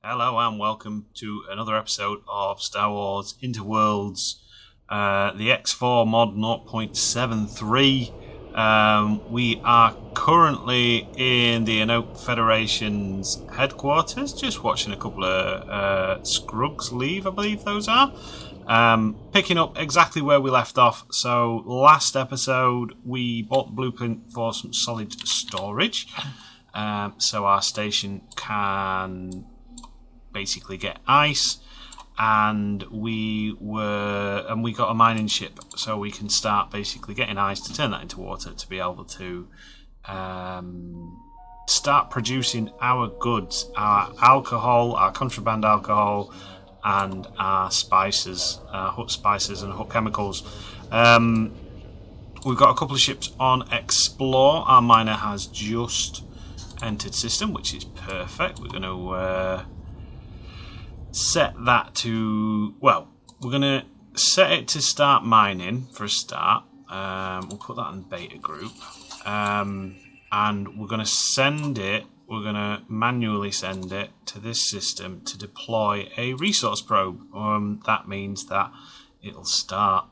Hello and welcome to another episode of Star Wars Interworlds, the X4 mod 0.73. We are currently in the Enoch Federation's headquarters, just watching a couple of scrugs leave, I believe those are. Picking up exactly where we left off. So last episode we bought the blueprint for some solid storage, so our station can basically get ice, and we got a mining ship, so we can start basically getting ice to turn that into water to be able to start producing our goods, our alcohol, our contraband alcohol, and our spices, hut spices and hut chemicals. We've got a couple of ships on explore. Our miner has just entered system, which is perfect. We're going to set that to, well, we're going to set it to start mining for a start. We'll put that in beta group, and we're going to send it, we're going to manually send it to this system to deploy a resource probe. That means that it'll start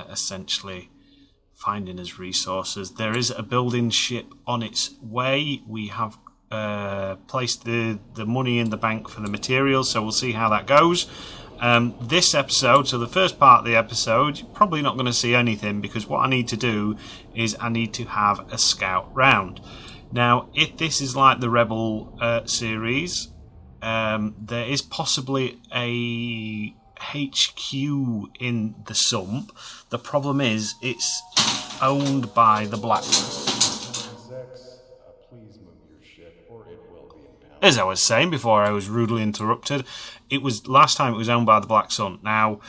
essentially finding us resources. There is a building ship on its way. We have placed the money in the bank for the materials, so we'll see how that goes. This episode, so the first part of the episode, you're probably not going to see anything, because what I need to do is I need to have a scout round. Now, if this is like the Rebel series, there is possibly a HQ in the sump. The problem is it's owned by the Black. As I was saying before I was rudely interrupted, last time it was owned by the Black Sun. Now,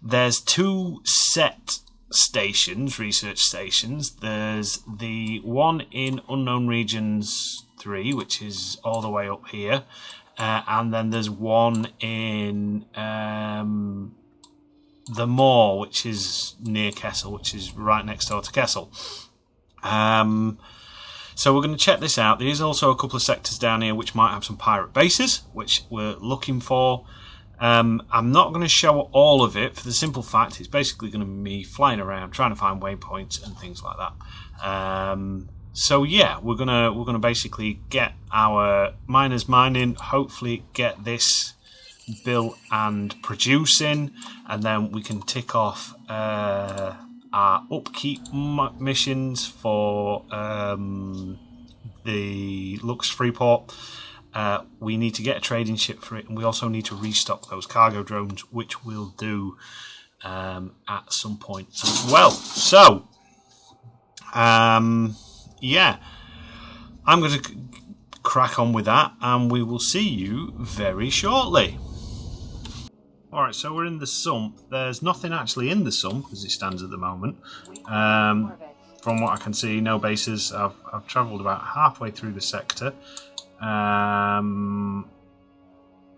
there's two set stations, research stations. There's the one in Unknown Regions 3, which is all the way up here, and then there's one in the Moor, which is near Kessel, which is right next door to Kessel. So we're going to check this out. There is also a couple of sectors down here which might have some pirate bases, which we're looking for. I'm not going to show all of it for the simple fact it's basically going to be me flying around trying to find waypoints and things like that. So yeah, we're gonna basically get our miners mining, hopefully get this built and producing, and then we can tick off our upkeep missions for the Lux Freeport. We need to get a trading ship for it, and we also need to restock those cargo drones, which we'll do at some point as well. So, yeah, I'm going to crack on with that, and we will see you very shortly. Alright, so we're in the sump. There's nothing actually in the sump as it stands at the moment. From what I can see, no bases. I've travelled about halfway through the sector. But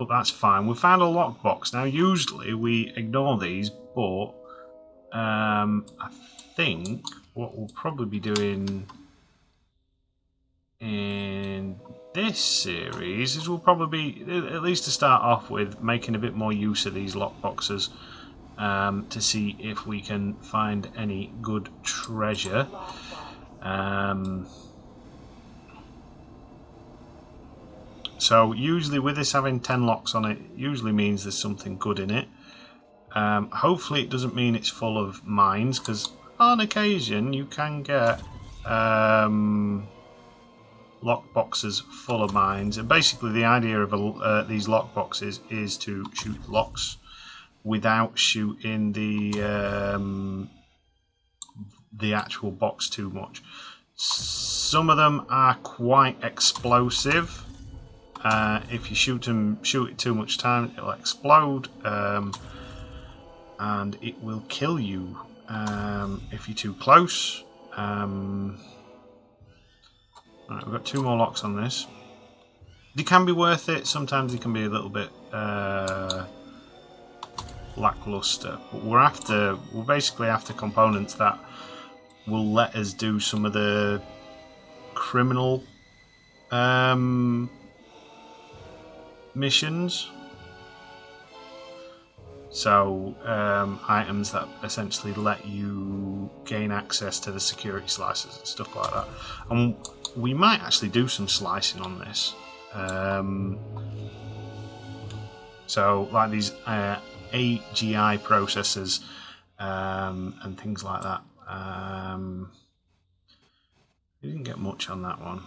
that's fine. We found a lockbox. Now, usually we ignore these, but I think what we'll probably be doing in this series is we'll probably be, at least to start off with, making a bit more use of these lockboxes to see if we can find any good treasure. So usually with this having 10 locks on it, usually means there's something good in it. Hopefully it doesn't mean it's full of mines, because on occasion you can get lockboxes full of mines, and basically the idea of these lockboxes is to shoot locks without shooting the actual box too much. Some of them are quite explosive. If you shoot it too much time, it'll explode, and it will kill you if you're too close. Right, we've got 2 more locks on this. They can be worth it. Sometimes they can be a little bit lackluster. But we're basically after components that will let us do some of the criminal missions. So items that essentially let you gain access to the security slices and stuff like that. And we might actually do some slicing on this. So like these AGI processors and things like that. We didn't get much on that one.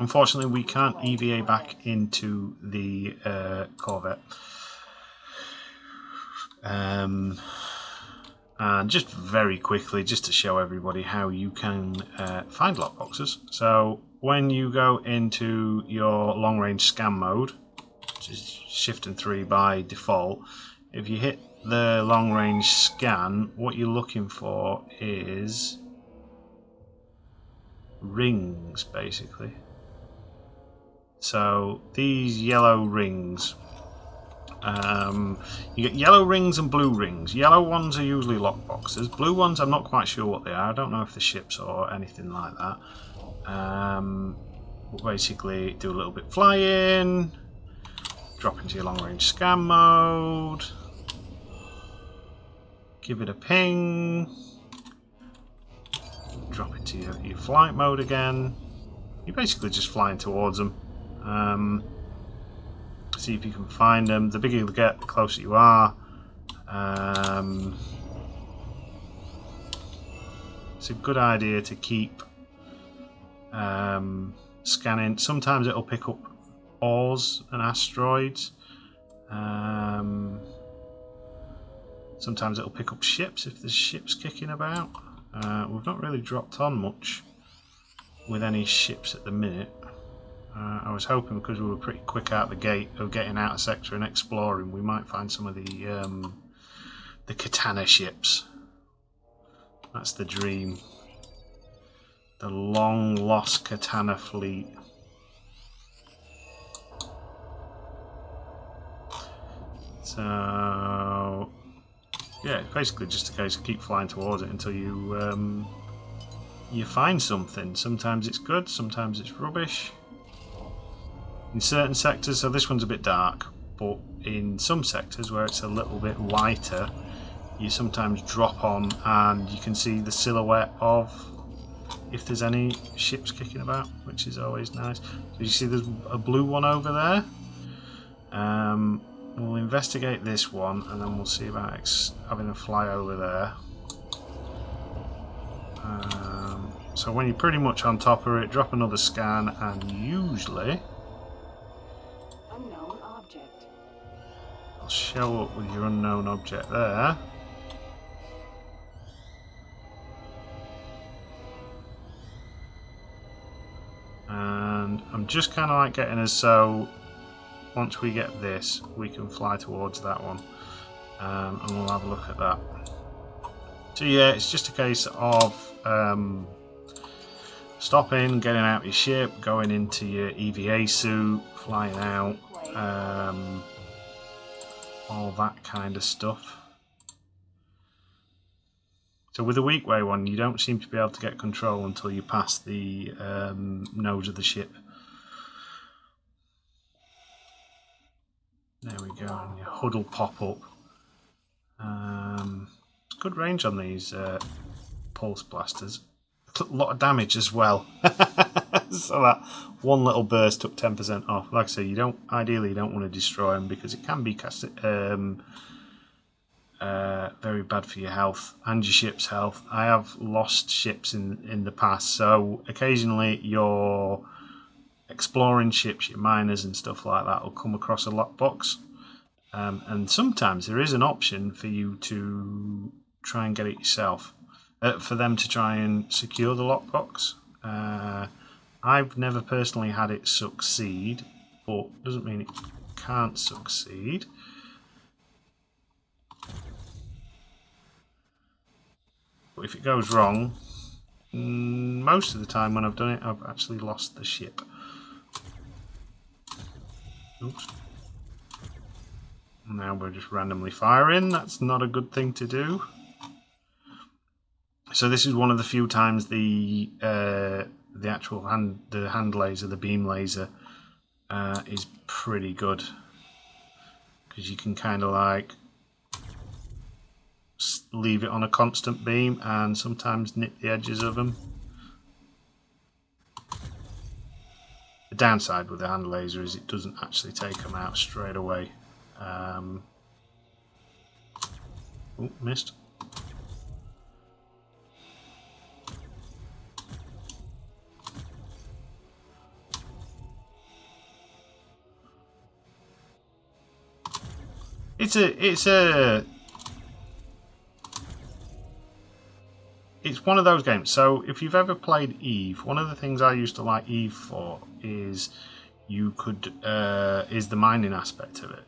Unfortunately, we can't EVA back into the Corvette. And just very quickly, just to show everybody how you can find lockboxes. So when you go into your long-range scan mode, which is Shift and 3 by default, if you hit the long-range scan, what you're looking for is rings, basically. So these yellow rings, you get yellow rings and blue rings. Yellow ones are usually lockboxes. Blue ones, I'm not quite sure what they are. I don't know if they're ships or anything like that. But basically, do a little bit flying, drop into your long-range scan mode, give it a ping, drop into your flight mode again. You're basically just flying towards them. See if you can find them. The bigger you get, the closer you are. It's a good idea to keep scanning. Sometimes it'll pick up ores and asteroids. Sometimes it'll pick up ships if there's ships kicking about. We've not really dropped on much with any ships at the minute. I was hoping, because we were pretty quick out the gate of getting out of sector and exploring, we might find some of the katana ships. That's the dream. The long lost katana fleet. So yeah, it's basically just a case of keep flying towards it until you you find something. Sometimes it's good, sometimes it's rubbish. In certain sectors, so this one's a bit dark, but in some sectors where it's a little bit lighter, you sometimes drop on and you can see the silhouette of if there's any ships kicking about, which is always nice. So you see there's a blue one over there. We'll investigate this one and then we'll see about having a fly over there. So when you're pretty much on top of it, drop another scan and usually unknown object. I'll show up with your unknown object there. And I'm just kind of like getting us so once we get this, we can fly towards that one, and we'll have a look at that. So yeah, it's just a case of stopping, getting out your ship, going into your EVA suit, flying out, all that kind of stuff. So with the weak way one, you don't seem to be able to get control until you pass the nose of the ship. There we go, and your HUD will pop up. Good range on these pulse blasters. A lot of damage as well. So that one little burst took 10% off. Like I say, ideally you don't want to destroy them because it can be very bad for your health and your ship's health. I have lost ships in the past, so occasionally your exploring ships, your miners and stuff like that will come across a lockbox, and sometimes there is an option for you to try and get it yourself, for them to try and secure the lockbox. I've never personally had it succeed, but doesn't mean it can't succeed. But if it goes wrong, most of the time when I've done it, I've actually lost the ship. Oops. Now we're just randomly firing. That's not a good thing to do. So this is one of the few times the actual hand laser, the beam laser, is pretty good, because you can kind of like leave it on a constant beam and sometimes nip the edges of them. The downside with the hand laser is it doesn't actually take them out straight away. Oh, missed. It's one of those games. So if you've ever played Eve, one of the things I used to like Eve for is you could is the mining aspect of it,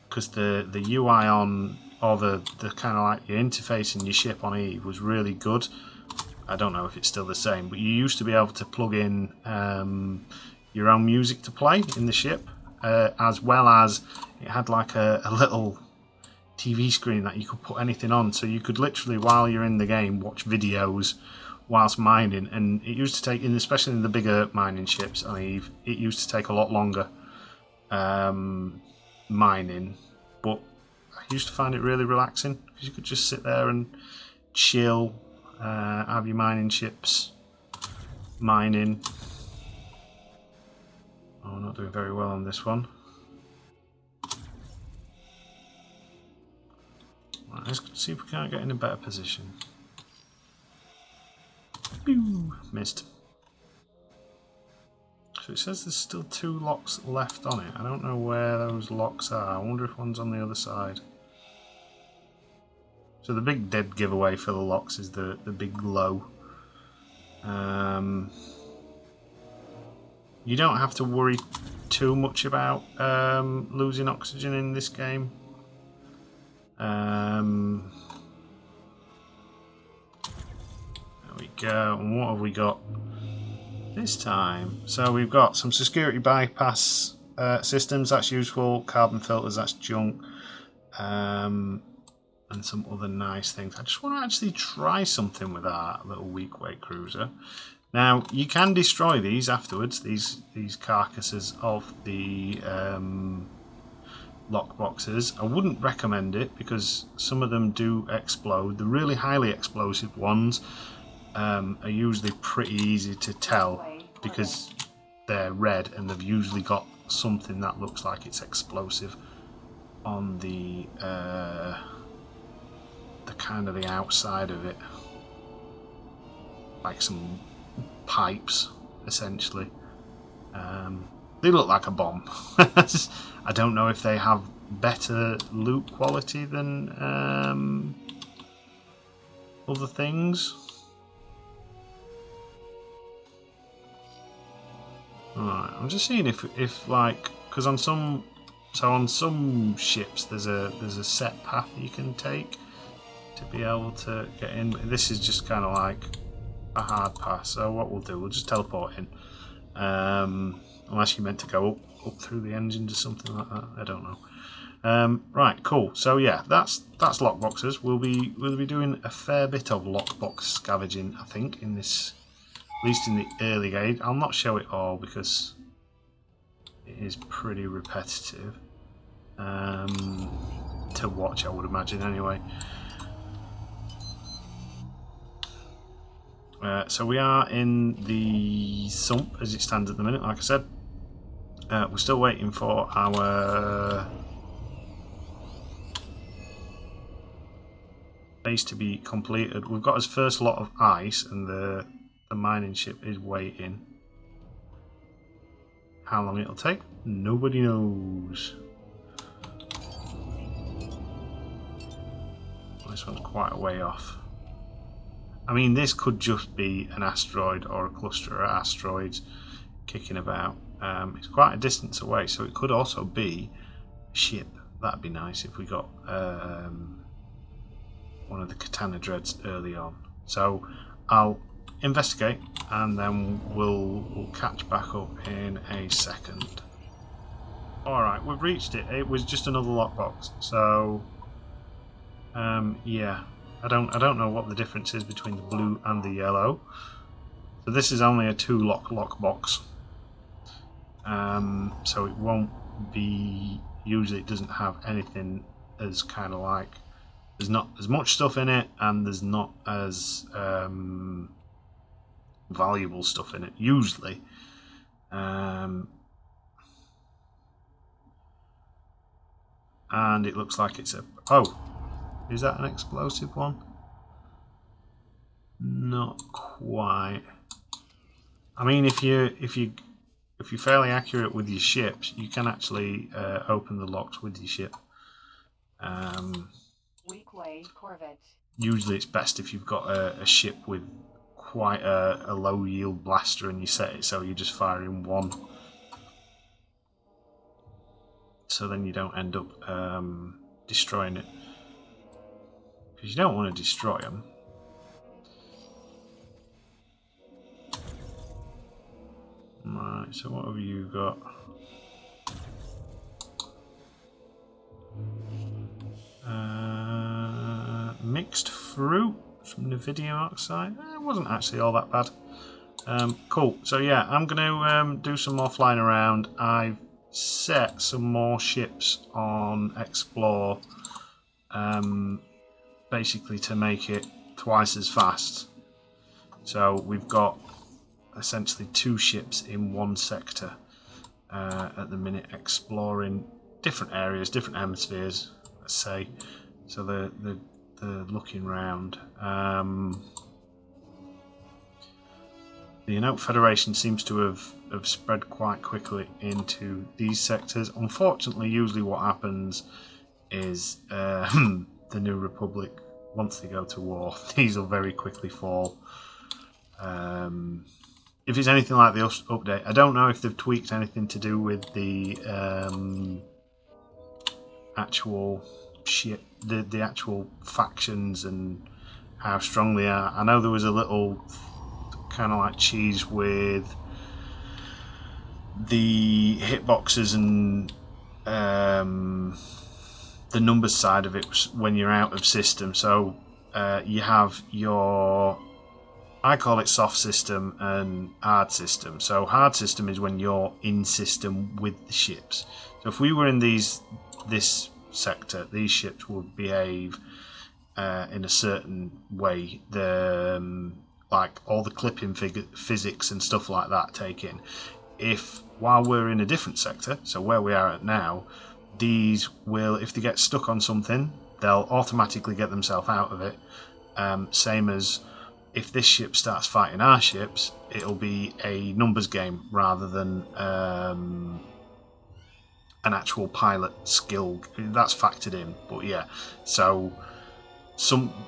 because the UI on, or the kind of like the interface in your ship on Eve was really good. I don't know if it's still the same, but you used to be able to plug in your own music to play in the ship, as well as it had like a little TV screen that you could put anything on, so you could literally, while you're in the game, watch videos whilst mining. And it used to take, especially in the bigger mining ships on Eve, it used to take a lot longer mining, but I used to find it really relaxing because you could just sit there and chill, have your mining ships mining. Oh, we're not doing very well on this one. Right, let's see if we can't get in a better position. Pew! Missed. So it says there's still 2 locks left on it. I don't know where those locks are. I wonder if one's on the other side. So the big dead giveaway for the locks is the big glow. You don't have to worry too much about losing oxygen in this game. There we go. And what have we got this time? So we've got some security bypass systems, that's useful. Carbon filters, that's junk. And some other nice things. I just want to actually try something with our little weak weight cruiser. Now you can destroy these afterwards, these carcasses of the lockboxes. I wouldn't recommend it because some of them do explode. The really highly explosive ones are usually pretty easy to tell because they're red and they've usually got something that looks like it's explosive on the kind of the outside of it, like some pipes essentially. They look like a bomb. I don't know if they have better loot quality than other things. Alright, I'm just seeing if like, because on some ships there's a set path you can take to be able to get in. This is just kind of like a hard pass. So what we'll do, we'll just teleport in. Unless you're meant to go up through the engine or something like that. I don't know. Right, cool. So yeah, that's lockboxes. We'll be doing a fair bit of lockbox scavenging, I think, in this, at least in the early game. I'll not show it all because it is pretty repetitive to watch, I would imagine, anyway. So we are in the sump as it stands at the minute, like I said. We're still waiting for our base to be completed. We've got his first lot of ice and the mining ship is waiting. How long it'll take? Nobody knows. This one's quite a way off. I mean, this could just be an asteroid or a cluster of asteroids kicking about. It's quite a distance away, so it could also be a ship. That'd be nice if we got one of the Katana Dreads early on. So I'll investigate and then we'll catch back up in a second. Alright, we've reached it. It was just another lockbox. So yeah. I don't know what the difference is between the blue and the yellow. So this is only a 2-lock lockbox. so it won't be, usually it doesn't have anything as kind of like, there's not as much stuff in it, and there's not as valuable stuff in it usually. And it looks like it's a, oh, is that an explosive one? Not quite. I mean, if you're fairly accurate with your ships, you can actually open the locks with your ship. Weak way, Corvette. Usually it's best if you've got a ship with quite a low yield blaster and you set it so you're just firing one. So then you don't end up destroying it. Because you don't want to destroy them. Right, so what have you got? Mixed fruit from the video oxide. It wasn't actually all that bad. Cool. So yeah, I'm going to do some more flying around. I've set some more ships on Explore, basically to make it twice as fast. So we've got essentially 2 ships in one sector at the minute, exploring different areas, different hemispheres, let's say. So they're looking round. The Enote Federation seems to have spread quite quickly into these sectors. Unfortunately, usually what happens is the New Republic, once they go to war, these will very quickly fall. If it's anything like the update, I don't know if they've tweaked anything to do with the actual ship, the actual factions and how strong they are. I know there was a little kind of like cheese with the hitboxes and the numbers side of it when you're out of system. So you have your, I call it soft system and hard system. So hard system is when you're in system with the ships. So if we were in this sector, these ships would behave in a certain way. Like all the clipping physics and stuff like that take in. If while we're in a different sector, so where we are at now, these will, if they get stuck on something, they'll automatically get themselves out of it. Same as if this ship starts fighting our ships, it'll be a numbers game rather than an actual pilot skill. That's factored in, but yeah. So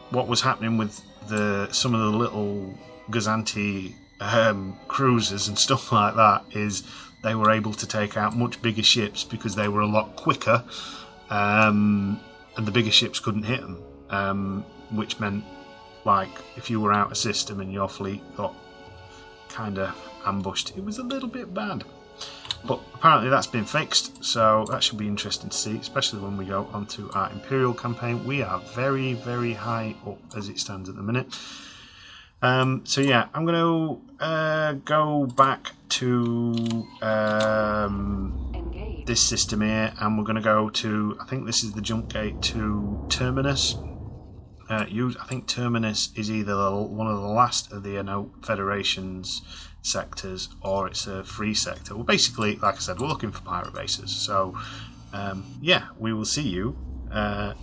what was happening with some of the little Gazanti cruisers and stuff like that is they were able to take out much bigger ships because they were a lot quicker, and the bigger ships couldn't hit them, which meant, like, if you were out of system and your fleet got kind of ambushed, it was a little bit bad. But apparently that's been fixed, so that should be interesting to see, especially when we go onto our Imperial campaign. We are very, very high up as it stands at the minute. So yeah, I'm going to go back to this system here, and we're going to go to, I think this is the jump gate to Terminus. I think Terminus is either one of the last of the Enote Federation's sectors, or it's a free sector. Well, basically, like I said, we're looking for pirate bases. So, yeah, we will see you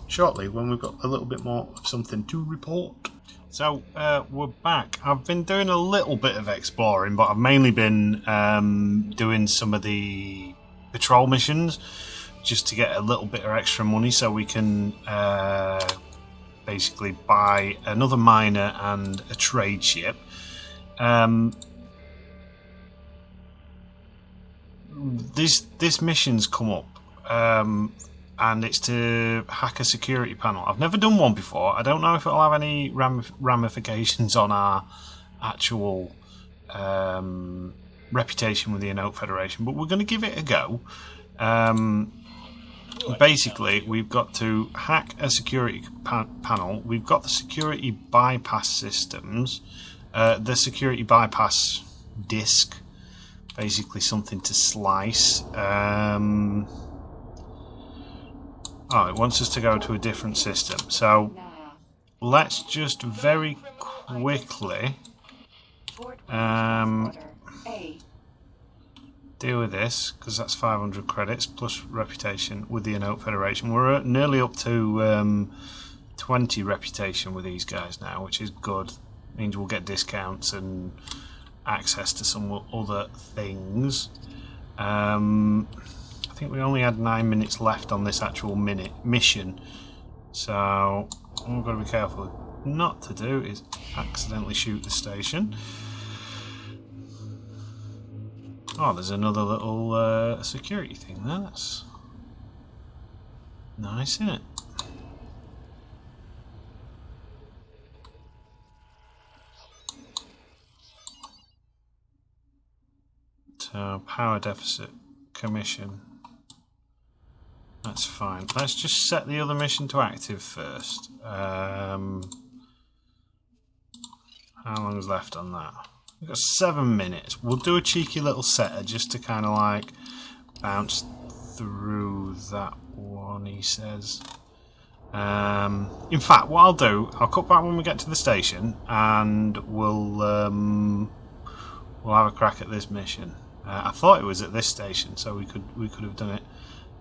shortly when we've got a little bit more of something to report. So, we're back. I've been doing a little bit of exploring, but I've mainly been doing some of the patrol missions just to get a little bit of extra money so we can basically buy another miner and a trade ship. This mission's come up, and it's to hack a security panel. I've never done one before. I don't know if it'll have any ramifications on our actual reputation with the Enote Federation, but we're going to give it a go. Basically, we've got to hack a security panel. We've got the security bypass systems, the security bypass disk, basically something to slice. Oh, it wants us to go to a different system. So let's just very quickly deal with this, because that's 500 credits plus reputation with the Enote Federation. We're nearly up to 20 reputation with these guys now, which is good. Means we'll get discounts and access to some other things. I think we only had 9 minutes left on this actual mission, so what we've got to be careful not to do is accidentally shoot the station. Oh, there's another little security thing there. That's nice, isn't it? So, power deficit commission. That's fine. Let's just set the other mission to active first. How long is left on that? We've got 7 minutes. We'll do a cheeky little setter just to kind of like bounce through that one, he says. In fact, what I'll do, I'll cut back when we get to the station and we'll have a crack at this mission. I thought it was at this station, so we could have done it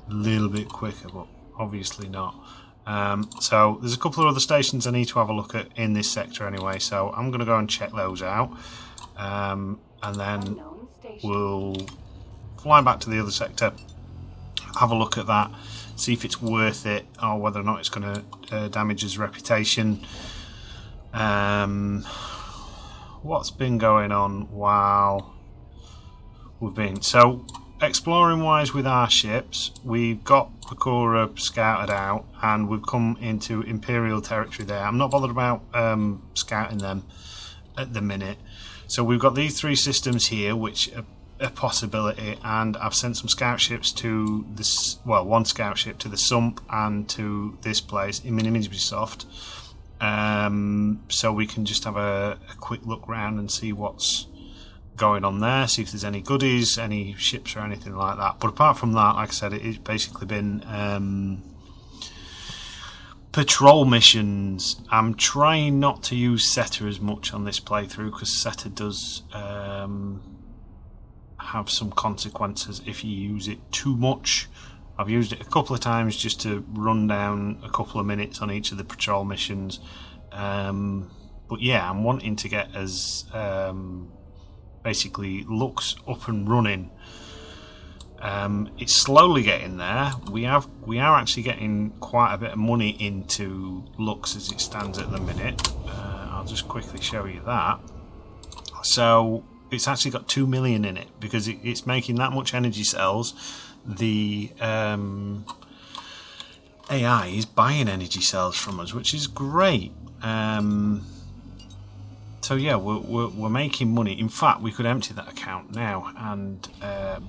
a little bit quicker, but obviously not. So there's a couple of other stations I need to have a look at in this sector anyway, so I'm going to go and check those out, and then we'll fly back to the other sector, have a look at that, see if it's worth it or whether or not it's going to damage his reputation. What's been going on while we've been... So, exploring wise with our ships, we've got Pakura scouted out and we've come into Imperial territory there. I'm not bothered about scouting them at the minute. So we've got these 3 systems here, which are a possibility, and I've sent some scout ships to this, well, 1 scout ship to the Sump and to this place in Minimisbisoft, so we can just have a quick look round and see what's going on there, see if there's any goodies, any ships or anything like that. But apart from that, like I said, it's basically been patrol missions. I'm trying not to use Setter as much on this playthrough because Setter does have some consequences if you use it too much. I've used it a couple of times just to run down a couple of minutes on each of the patrol missions, but yeah, I'm wanting to get as basically Lux up and running. It's slowly getting there. We are actually getting quite a bit of money into Lux as it stands at the minute. I'll just quickly show you that. So it's actually got 2 million in it because it's making that much energy cells. The AI is buying energy cells from us, which is great. So yeah, we're making money. In fact, we could empty that account now and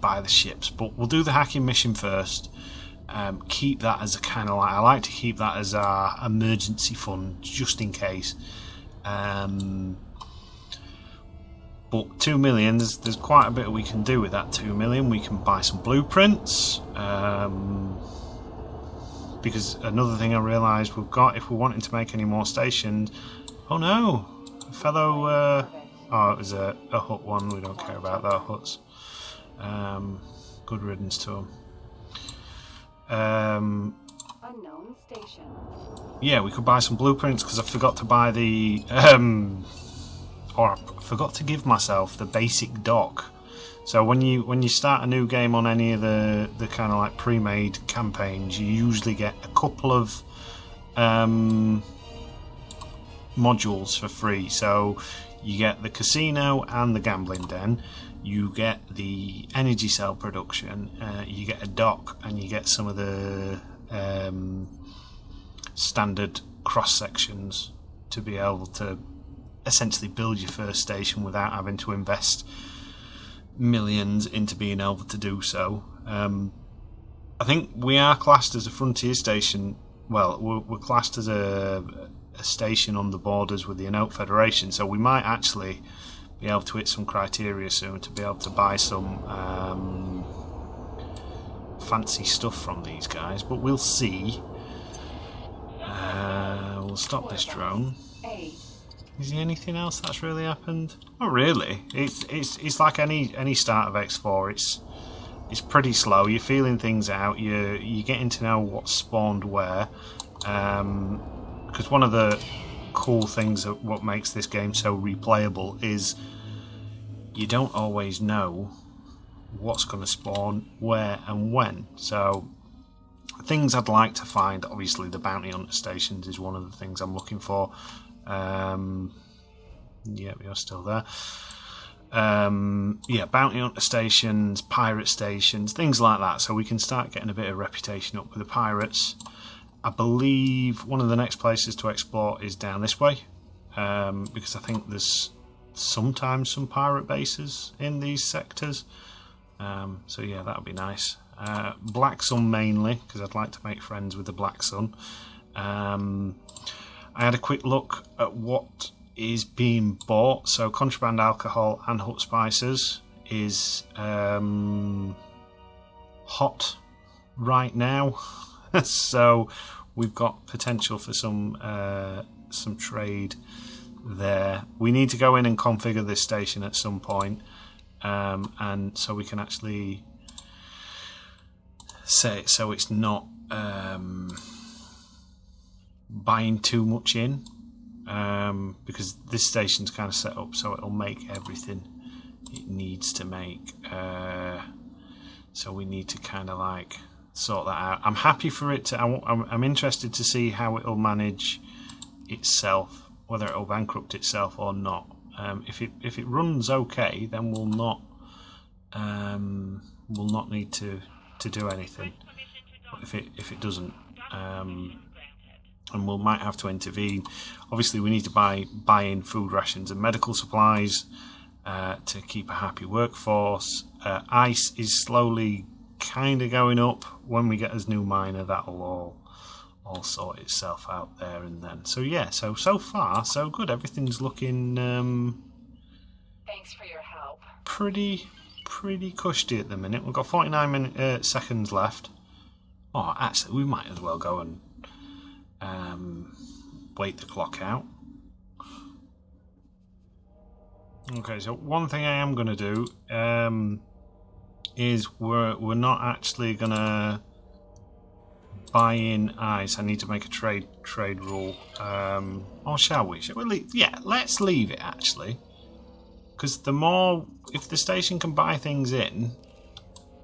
buy the ships, but we'll do the hacking mission first. Keep that as a kind of like, I like to keep that as our emergency fund just in case. But 2 million, there's quite a bit we can do with that 2 million. We can buy some blueprints. Because another thing I realised we've got, if we're wanting to make any more stations... Oh no! A fellow... oh, it was a hut one. We don't care about their huts. Good riddance to them. Unknown station. Yeah, we could buy some blueprints because I forgot to buy the... or I forgot to give myself the basic dock. So when you start a new game on any of the kind of like pre-made campaigns, you usually get a couple of modules for free. So you get the casino and the gambling den, you get the energy cell production, you get a dock, and you get some of the standard cross sections to be able to essentially build your first station without having to invest millions into being able to do so. I think we are classed as a frontier station. Well, we're classed as a station on the borders with the Enote Federation, so we might actually be able to hit some criteria soon to be able to buy some fancy stuff from these guys, but we'll see. We'll stop this drone. Is there anything else that's really happened? Not really. It's like any start of X4. It's pretty slow. You're feeling things out. You're getting to know what's spawned where. Because one of the cool things that what makes this game so replayable is you don't always know what's going to spawn where and when. So things I'd like to find, obviously the bounty hunter stations is one of the things I'm looking for. Yeah, you're still there. Yeah, bounty hunter stations, pirate stations, things like that, so we can start getting a bit of reputation up with the pirates. I believe one of the next places to explore is down this way, because I think there's sometimes some pirate bases in these sectors. So yeah, that would be nice. Black Sun mainly, because I'd like to make friends with the Black Sun. I had a quick look at what is being bought. So contraband alcohol and hut spices is hot right now. So we've got potential for some trade there. We need to go in and configure this station at some point, and so we can actually set it so it's not buying too much in, because this station's kind of set up so it'll make everything it needs to make. So we need to kind of like sort that out. I'm happy for it to. I'm interested to see how it'll manage itself, whether it'll bankrupt itself or not. If it runs okay, then we'll not need to do anything. But if it doesn't, and we might have to intervene. Obviously, we need to buy in food rations and medical supplies to keep a happy workforce. Ice is slowly kind of going up. When we get this new miner, that'll all sort itself out there and then. So yeah, so far so good. Everything's looking Thanks for your help. pretty cushy at the minute. We've got 49 seconds left. Oh, actually, we might as well go and wait the clock out. Okay, so one thing I am going to do is we're not actually going to buy in ice. I need to make a trade rule. Or shall we? Yeah, let's leave it actually. Because the more, if the station can buy things in,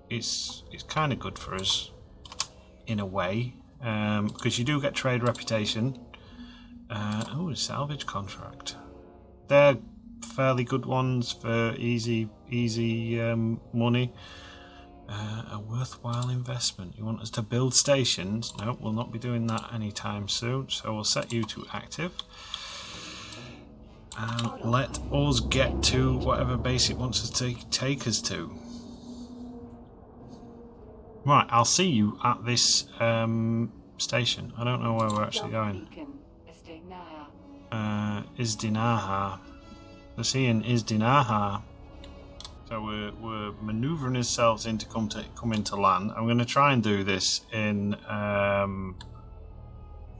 it's kind of good for us in a way. Because you do get trade reputation. Oh, a salvage contract. They're fairly good ones for easy money. A worthwhile investment. You want us to build stations? No, we'll not be doing that anytime soon. So we'll set you to active. And let us get to whatever base it wants us to take us to. Right, I'll see you at this station. I don't know where we're actually going. Izdinaha. We're seeing Izdinaha. So we're manoeuvring ourselves in to come into land. I'm going to try and do this in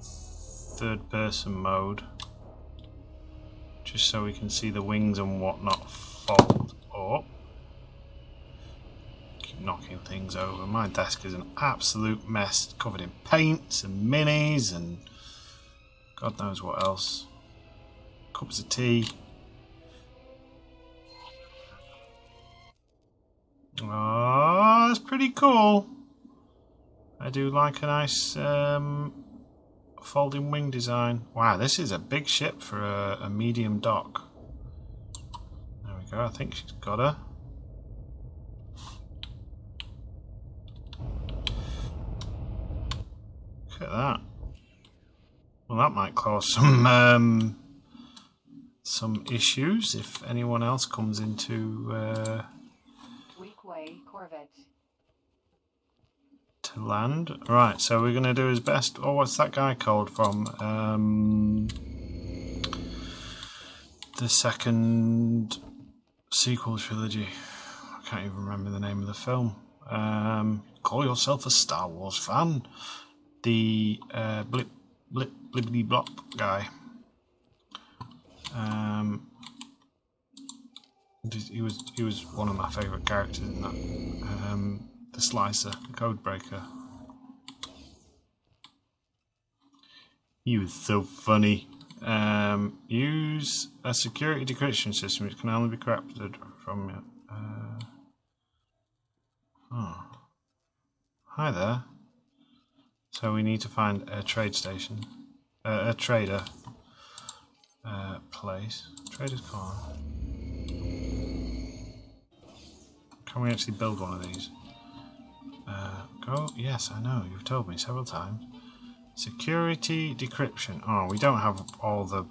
third person mode, just so we can see the wings and whatnot fold up. Keep knocking things over. My desk is an absolute mess, covered in paints and minis and God knows what else. Cups of tea. Oh, that's pretty cool. I do like a nice folding wing design. Wow, this is a big ship for a medium dock. There we go, I think she's got her. Look at that. Well, that might cause some issues if anyone else comes into to land. Right, so we're going to do his best. Oh, what's that guy called from the second sequel trilogy. I can't even remember the name of the film. Call yourself a Star Wars fan. The blibbity blop guy. He was one of my favourite characters in that. The Slicer, the Codebreaker. He was so funny. Use a security decryption system which can only be corrupted from it. Hi there. So we need to find a trade station, a trader place. Trader's corner. Can we actually build one of these? Go. Yes, I know. You've told me several times. Security decryption. Oh, we don't have all the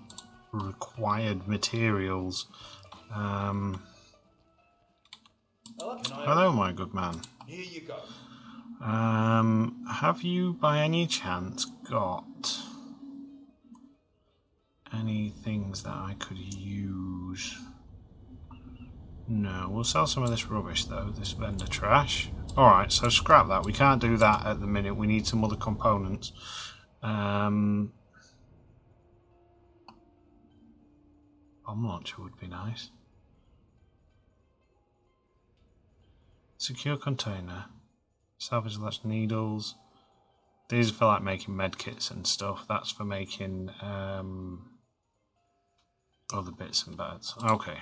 required materials. Hello, my good man. Here you go. Have you by any chance got any things that I could use? No, we'll sell some of this rubbish though, this vendor trash. Alright, so scrap that. We can't do that at the minute. We need some other components. Bomb launcher would be nice. Secure container. Salvage less needles. These are for like making medkits and stuff. That's for making other bits and bats. Okay.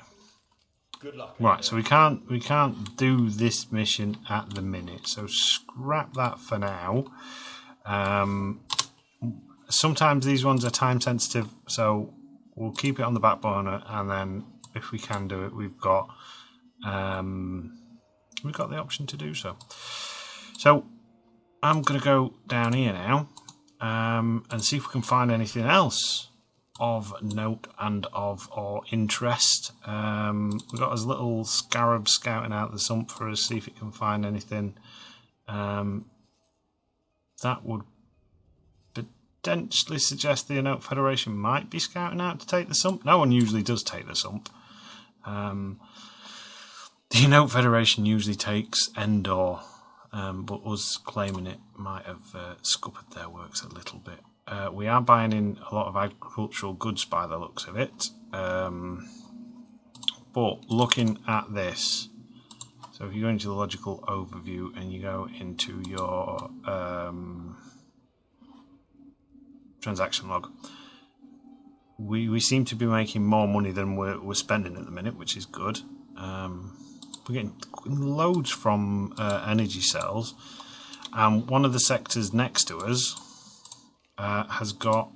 Good luck. Right, so we can't do this mission at the minute. So scrap that for now. Sometimes these ones are time sensitive, so we'll keep it on the back burner, and then if we can do it, we've got the option to do so. So I'm going to go down here now and see if we can find anything else of note and of our interest. We've got this little scarab scouting out the sump for us, see if it can find anything that would potentially suggest the Enote Federation might be scouting out to take the sump. No one usually does take the sump. The Enote Federation usually takes Endor, but us claiming it might have scuppered their works a little bit. We are buying in a lot of agricultural goods by the looks of it. But looking at this, so if you go into the logical overview and you go into your transaction log, we seem to be making more money than we're spending at the minute, which is good. We're getting loads from energy cells, and one of the sectors next to us has got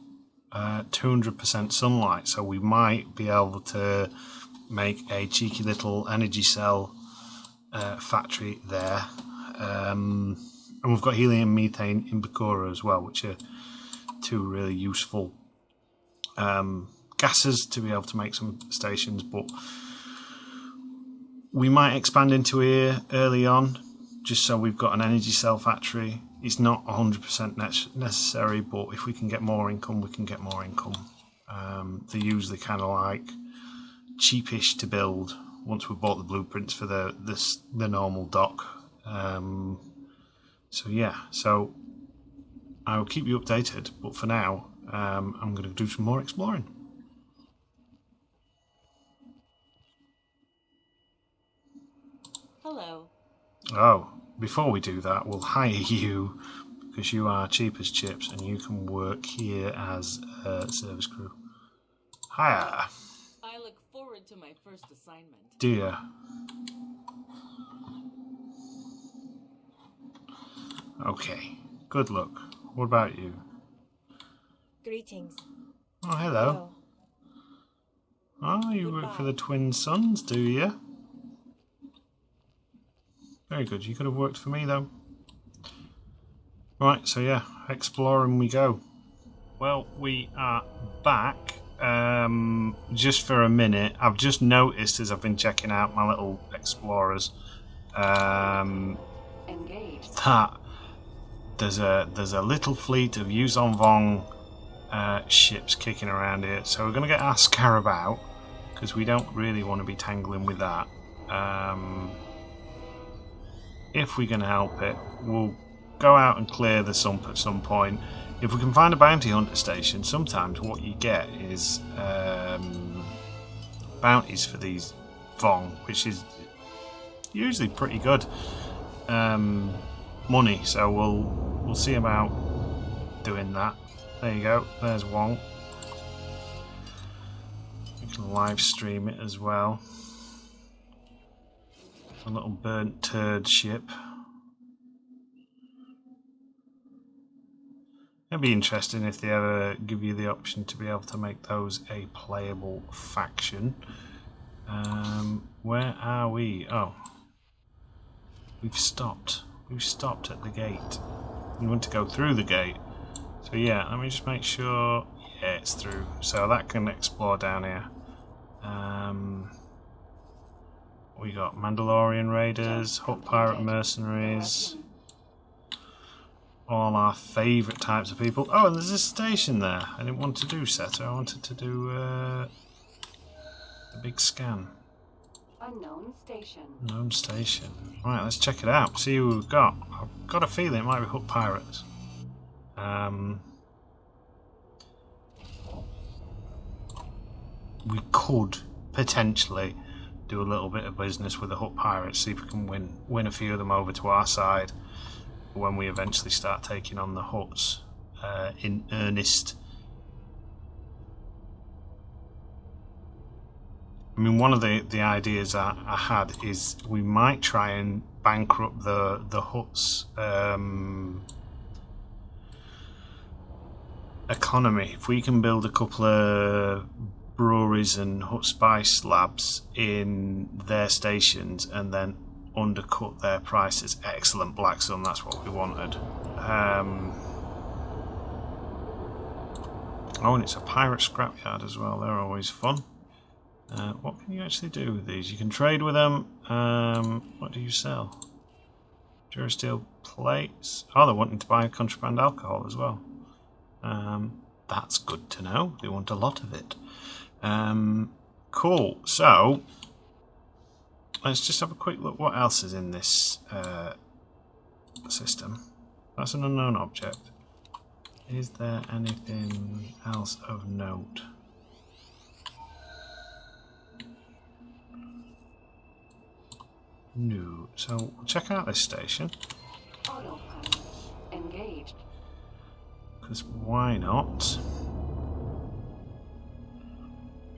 200% sunlight, so we might be able to make a cheeky little energy cell factory there. And we've got helium, methane, and Bakura as well, which are two really useful gases to be able to make some stations. But we might expand into here early on, just so we've got an energy cell factory. It's not 100% necessary, but if we can get more income, we can get more income. They're usually kind of like cheapish to build once we've bought the blueprints for the normal dock. So yeah, so I will keep you updated, but for now, I'm going to do some more exploring. Hello. Oh, before we do that, we'll hire you because you are cheap as chips and you can work here as a service crew. Hire. I look forward to my first assignment. Dear. Okay, good luck. What about you? Greetings. Oh, hello. Oh, you work for the Twin Sons, do you? Very good. You could have worked for me, though. Right, so yeah, exploring we go. Well, we are back. Just for a minute, I've just noticed as I've been checking out my little explorers that there's a little fleet of Yuzon Vong ships kicking around here. So we're going to get our scarab out because we don't really want to be tangling with that. If we can help it, we'll go out and clear the sump at some point. If we can find a bounty hunter station, sometimes what you get is bounties for these Vong, which is usually pretty good money. So we'll see about doing that. There you go. There's one. We can live stream it as well. A little burnt turd ship. It'd be interesting if they ever give you the option to be able to make those a playable faction. Where are we? Oh, we've stopped. We've stopped at the gate. We want to go through the gate. So yeah, let me just make sure. Yeah, it's through. So that can explore down here. We got Mandalorian Raiders, Hut Pirate Mercenaries, all our favourite types of people. Oh, and there's a station there. I didn't want to do Setter, I wanted to do the big scan. Unknown station. Unknown station. Right, let's check it out, see who we've got. I've got a feeling it might be Hut Pirates. We could potentially do a little bit of business with the Hut Pirates, see if we can win a few of them over to our side when we eventually start taking on the Huts in earnest. I mean, one of the ideas I had is we might try and bankrupt the Huts economy. If we can build a couple of breweries and Hut Spice labs in their stations and then undercut their prices. Excellent, Black Sun, that's what we wanted. Oh, and it's a pirate scrapyard as well, they're always fun. What can you actually do with these? You can trade with them. What do you sell? Durasteel plates. Oh, they're wanting to buy contraband alcohol as well. That's good to know. They want a lot of it. Cool. So let's just have a quick look. What else is in this system? That's an unknown object. Is there anything else of note? No. So check out this station. Autopilot engaged. Because why not?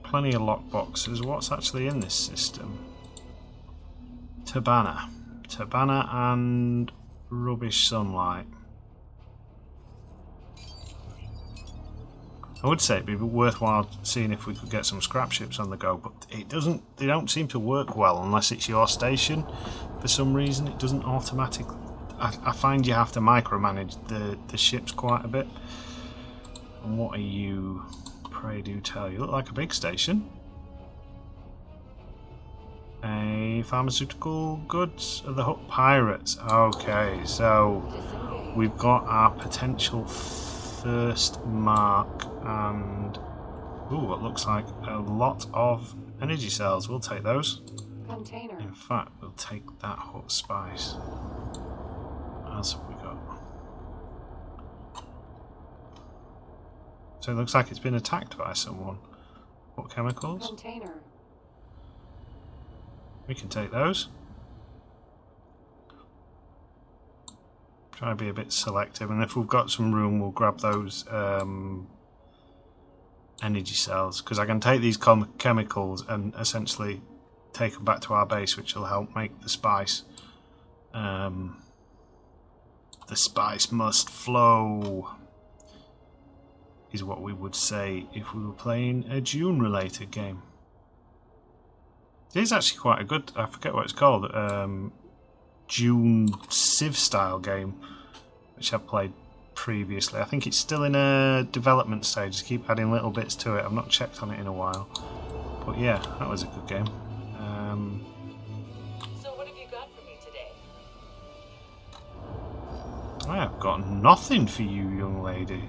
Plenty of lockboxes. What's actually in this system? Tabana. Tabana and rubbish sunlight. I would say it'd be worthwhile seeing if we could get some scrap ships on the go, but it doesn't. They don't seem to work well unless it's your station. For some reason, it doesn't automatically. I find you have to micromanage the ships quite a bit. And what are you? Pray do tell. You look like a big station. A pharmaceutical goods of the Hut Pirates. Okay, so we've got our potential first mark and what looks like a lot of energy cells. We'll take those. Container. In fact, we'll take that Hut Spice. What else have we got? So it looks like it's been attacked by someone. What chemicals? Container. We can take those. Try to be a bit selective, and if we've got some room, we'll grab those energy cells, because I can take these chemicals and essentially take them back to our base, which will help make the spice. The spice must flow, is what we would say if we were playing a Dune-related game. It is actually quite a good, I forget what it's called, Dune Civ style game, which I've played previously. I think it's still in a development stage. Just keep adding little bits to it. I've not checked on it in a while, but yeah, that was a good game. So what have you got for me today? I have got nothing for you, young lady.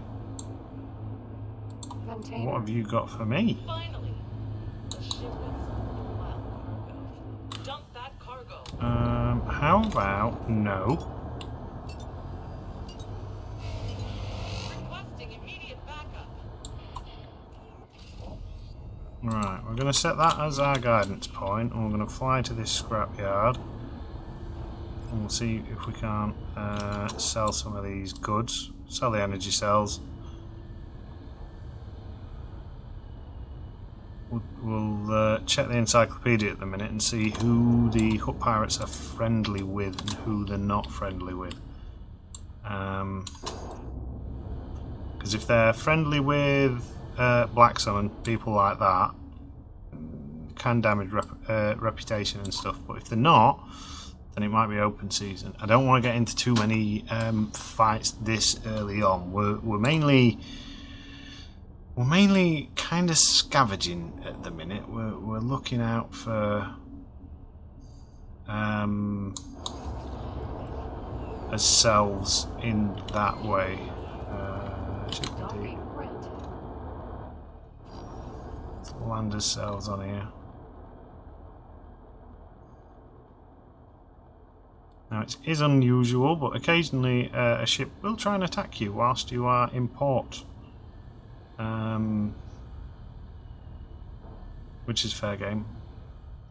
Container. What have you got for me? Finally, the ship with well, cargo. Dump that cargo. How about no? Requesting immediate backup. Right, we're going to set that as our guidance point, and we're going to fly to this scrapyard. And we'll see if we can't sell some of these goods. Sell the energy cells. We'll check the encyclopedia at the minute and see who the Hut Pirates are friendly with and who they're not friendly with. Because if they're friendly with Black Sun and people like that, can damage reputation and stuff. But if they're not, then it might be open season. I don't want to get into too many fights this early on. We're mainly kind of scavenging at the minute. We're looking out for ourselves in that way. Docking granted. Land ourselves on here. Now it is unusual, but occasionally a ship will try and attack you whilst you are in port. Which is fair game.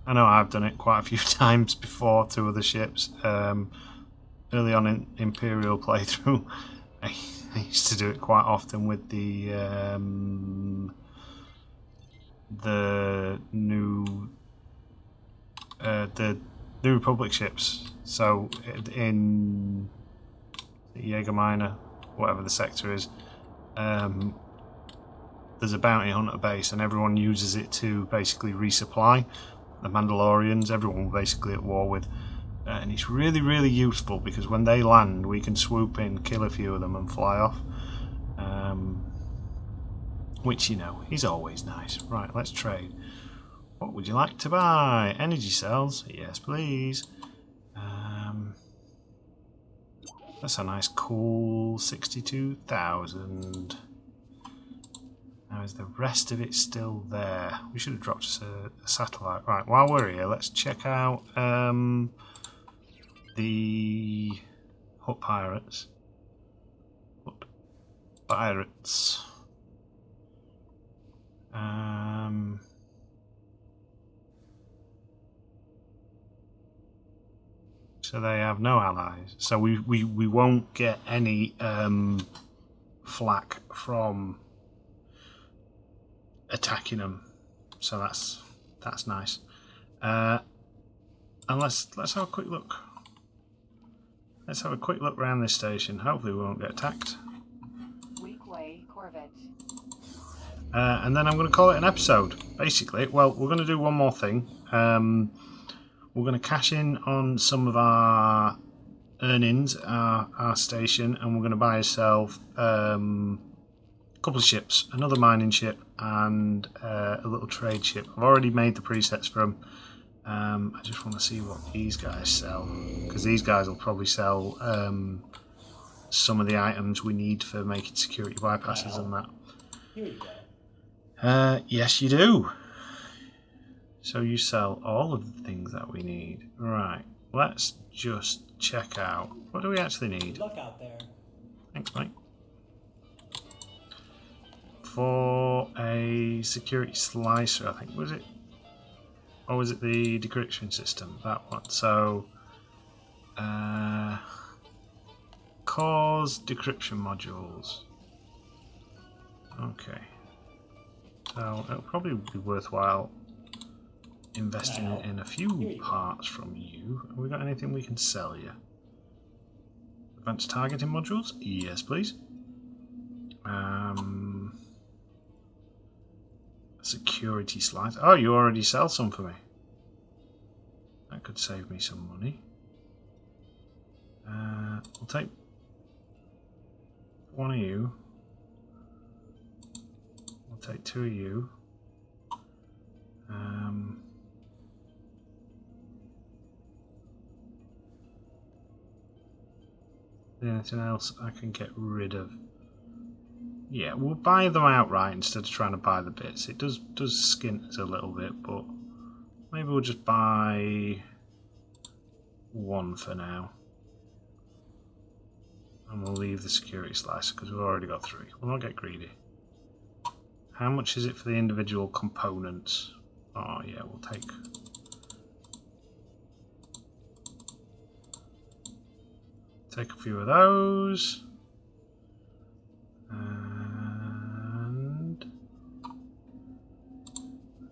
I know I've done it quite a few times before to other ships. Early on in Imperial playthrough, I used to do it quite often with the New Republic ships. So in Jaeger Minor, whatever the sector is, there's a bounty hunter base, and everyone uses it to basically resupply the Mandalorians. Everyone we're basically at war with, and it's really, really useful because when they land, we can swoop in, kill a few of them, and fly off. Which, you know, is always nice. Right, let's trade. What would you like to buy? Energy cells? Yes, please. That's a nice, cool 62,000. Now, is the rest of it still there? We should have dropped us a satellite. Right, while we're here, let's check out the Hut Pirates. Hut Pirates. So they have no allies. So we won't get any flak from attacking them. So that's nice. And let's have a quick look. Let's have a quick look around this station. Hopefully we won't get attacked. Weak way corvette. And then I'm going to call it an episode, basically. Well, we're going to do one more thing. We're going to cash in on some of our earnings, our station, and we're going to buy ourselves a couple of ships, another mining ship and a little trade ship. I've already made the presets for them. I just want to see what these guys sell, because these guys will probably sell some of the items we need for making security bypasses and that. Here you go. Yes, you do. So you sell all of the things that we need. Right, let's just check out. What do we actually need? Good luck out there. Thanks, mate. For a security slicer, I think, was it? Or was it the decryption system? That one. So, cause decryption modules. Okay. So it'll probably be worthwhile investing in a few parts from you. Have we got anything we can sell you? Advanced targeting modules? Yes, please. Security slice. Oh, you already sell some for me. That could save me some money. We'll take one of you. We'll take two of you. Anything else I can get rid of? Yeah, we'll buy them outright instead of trying to buy the bits. It does skint us a little bit, but maybe we'll just buy one for now. And we'll leave the security slicer because we've already got 3. We'll not get greedy. How much is it for the individual components? Oh yeah, we'll take... Take a few of those. And...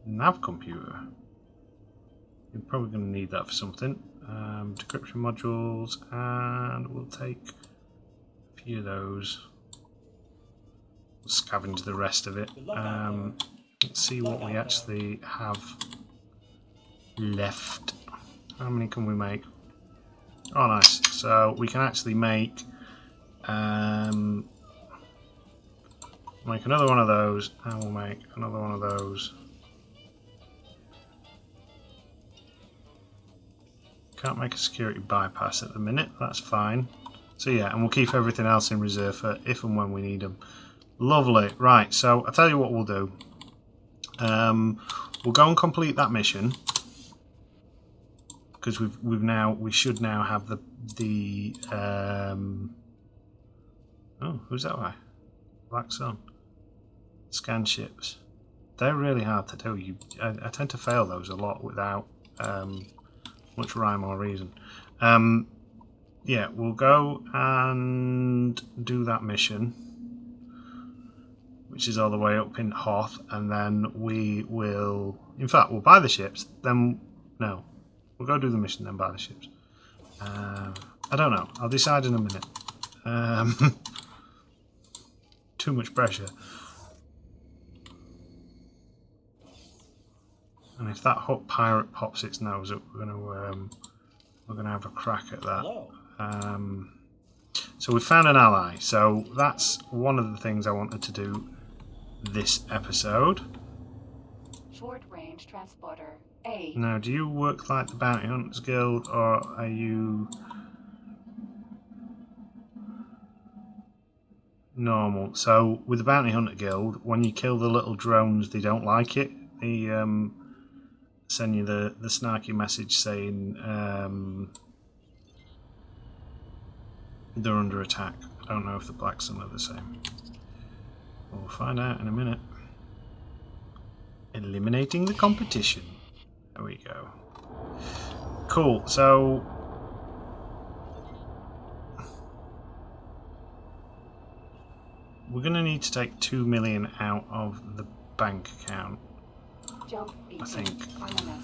Nav computer. You're probably going to need that for something. Decryption modules, and we'll take a few of those. We'll scavenge the rest of it. Let's see what we actually have left. How many can we make? Oh, nice. So we can actually make another one of those, and we'll make another one of those. Can't make a security bypass at the minute, that's fine. So yeah, and we'll keep everything else in reserve for if and when we need them. Lovely. Right, so I'll tell you what we'll do. We'll go and complete that mission. Because we should now have the oh, who's that way? Black Sun. Scan ships. They're really hard to do. I tend to fail those a lot without much rhyme or reason. Yeah, we'll go and do that mission, which is all the way up in Hoth, and then we will... In fact, we'll buy the ships, then... No. We'll go do the mission, then buy the ships. I don't know. I'll decide in a minute. Too much pressure. And if that hut pirate pops its nose up, we're gonna have a crack at that. So we found an ally. So that's one of the things I wanted to do this episode. Short range transporter A. Now, do you work like the Bounty Hunters Guild, or are you normal? So with the Bounty Hunter Guild, when you kill the little drones, they don't like it. They send you the snarky message saying they're under attack. I don't know if the Black Sun are the same. We'll find out in a minute. Eliminating the competition. There we go. Cool, so we're going to need to take 2 million out of the bank account. Jump I think. RMS.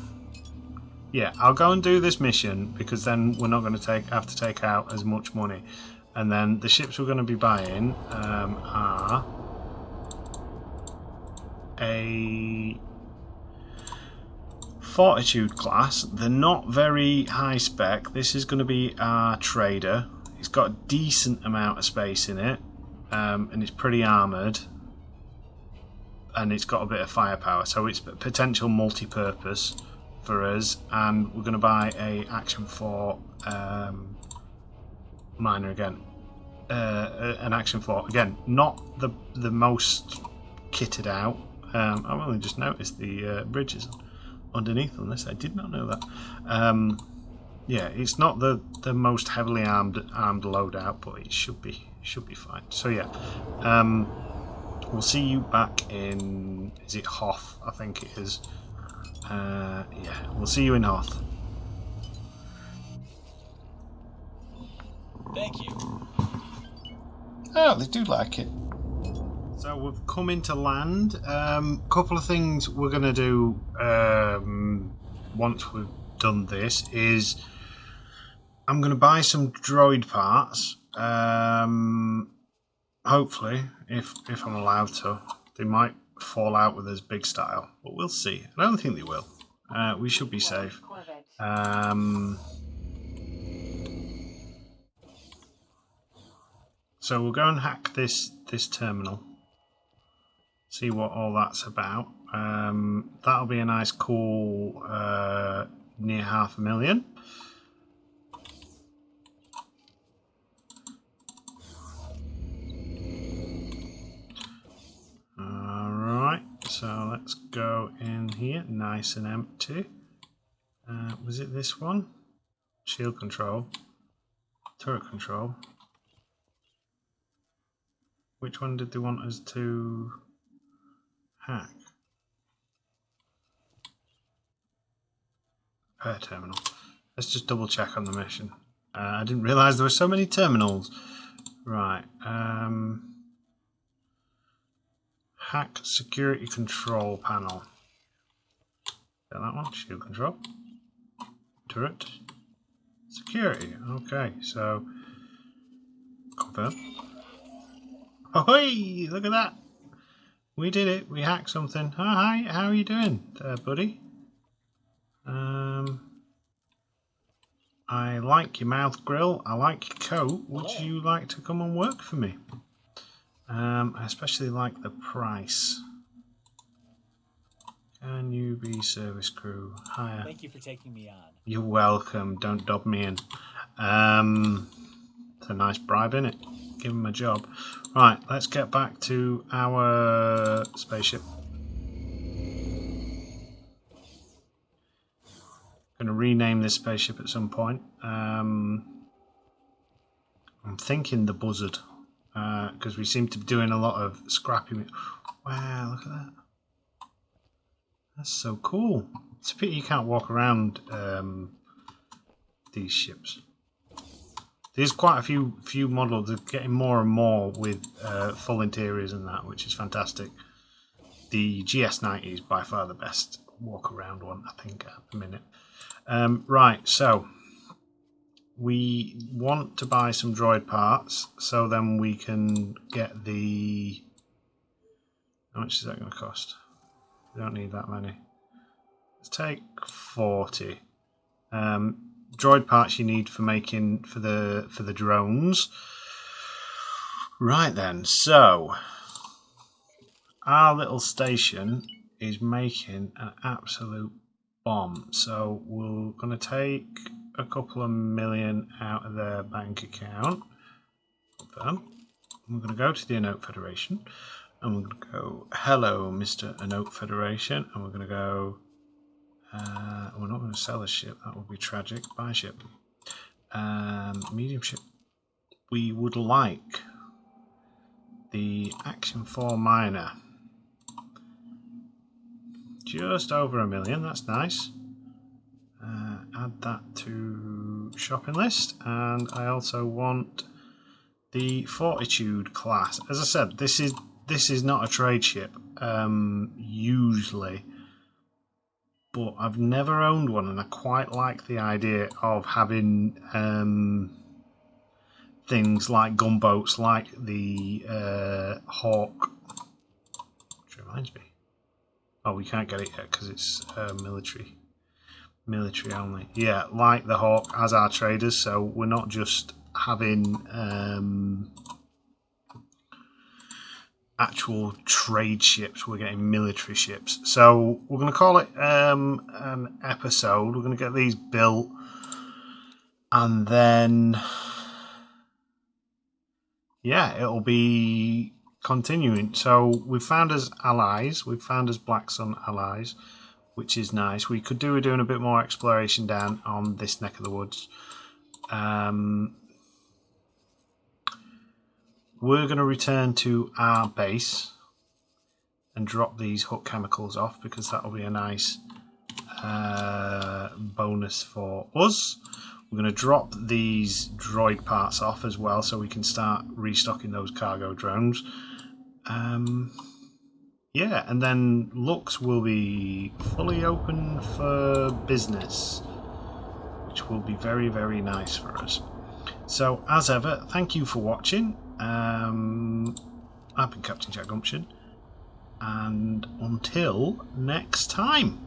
Yeah, I'll go and do this mission because then we're not going to have to take out as much money. And then the ships we're going to be buying are a Fortitude class. They're not very high spec. This is going to be our trader. It's got a decent amount of space in it, and it's pretty armoured. And it's got a bit of firepower, so it's potential multi-purpose for us. And we're going to buy a Action 4 miner again. An Action 4 again, not the most kitted out. I've only just noticed the bridges underneath on this. I did not know that. Yeah, it's not the most heavily armed loadout, but it should be fine. So yeah. We'll see you back in... Is it Hoth? I think it is. Yeah, we'll see you in Hoth. Thank you. Oh, they do like it. So we've come into land. Couple of things we're going to do once we've done this is... I'm going to buy some droid parts. Hopefully, if I'm allowed to. They might fall out with us big style, but we'll see. I don't think they will. We should be safe. Corvette. So we'll go and hack this terminal. See what all that's about. That'll be a nice cool near 500,000. So let's go in here, nice and empty. Was it this one? Shield control, turret control. Which one did they want us to hack? Repair terminal. Let's just double check on the mission. I didn't realise there were so many terminals. Right. Hack security control panel. Got that one. Shield control. Turret. Security. Okay, so confirm. Oh, hey, look at that. We did it. We hacked something. Oh, hi. How are you doing there, buddy? I like your mouth grill. I like your coat. Would you like to come and work for me? I especially like the price. Can you be service crew? Hire. Thank you for taking me on. You're welcome. Don't dob me in. It's a nice bribe, innit? Give him a job. Right, let's get back to our spaceship. Going to rename this spaceship at some point. I'm thinking the Buzzard, because we seem to be doing a lot of scrapping. Wow, look at that. That's so cool. It's a pity you can't walk around these ships. There's quite a few models. They're getting more and more with full interiors and that, which is fantastic. The GS90 is by far the best walk around one, I think, at the minute. Right, so we want to buy some droid parts, so then we can get the... How much is that going to cost? We don't need that many. Let's take 40. Droid parts you need for making for the drones. Right then, so our little station is making an absolute bomb. So we're going to take a couple of million out of their bank account. Confirm. We're going to go to the Anoke Federation, and we're going to go, hello, Mr. Anoke Federation, and we're going to go. We're not going to sell a ship, that would be tragic. Buy a ship. Medium ship. We would like the Action 4 Miner. Just over $1 million, that's nice. Add that to shopping list, and I also want the Fortitude class. As I said, this is not a trade ship usually. But I've never owned one, and I quite like the idea of having things like gunboats, like the Hawk. Which reminds me. Oh, we can't get it yet because it's military only. Yeah, like the Hawk as our traders, so we're not just having actual trade ships, we're getting military ships. So we're going to call it an episode. We're going to get these built, and then yeah, it'll be continuing. So we've found us allies, we've found us Black Sun allies, which is nice. We could do with doing a bit more exploration down on this neck of the woods. We're going to return to our base and drop these hook chemicals off, because that will be a nice bonus for us. We're going to drop these droid parts off as well, so we can start restocking those cargo drones. Yeah, and then Lux will be fully open for business, which will be very, very nice for us. So, as ever, thank you for watching. I've been Captain Jack Gumption, and until next time.